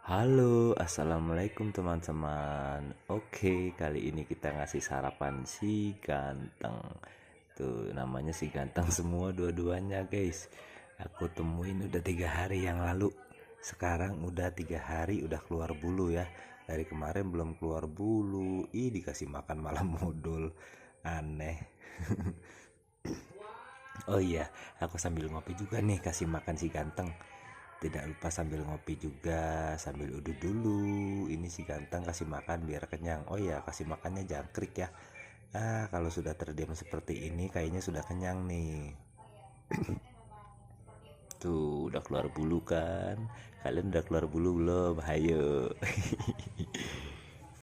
Halo, assalamualaikum teman-teman. Oke, kali ini kita ngasih sarapan si ganteng. Tuh, namanya si ganteng semua dua-duanya, guys. Aku temuin udah 3 hari yang lalu. Sekarang udah 3 hari udah keluar bulu ya. Dari kemarin belum keluar bulu. Ih, dikasih makan malah modul. Aneh. Oh iya, aku sambil ngopi juga nih kasih makan si ganteng. Tidak lupa sambil ngopi juga, sambil udut dulu. Ini si ganteng kasih makan biar kenyang. Oh ya, kasih makannya jangkrik ya. Kalau sudah terdiam seperti ini kayaknya sudah kenyang nih. Tuh, udah keluar bulu kan? Kalian udah keluar bulu belum? Hayo.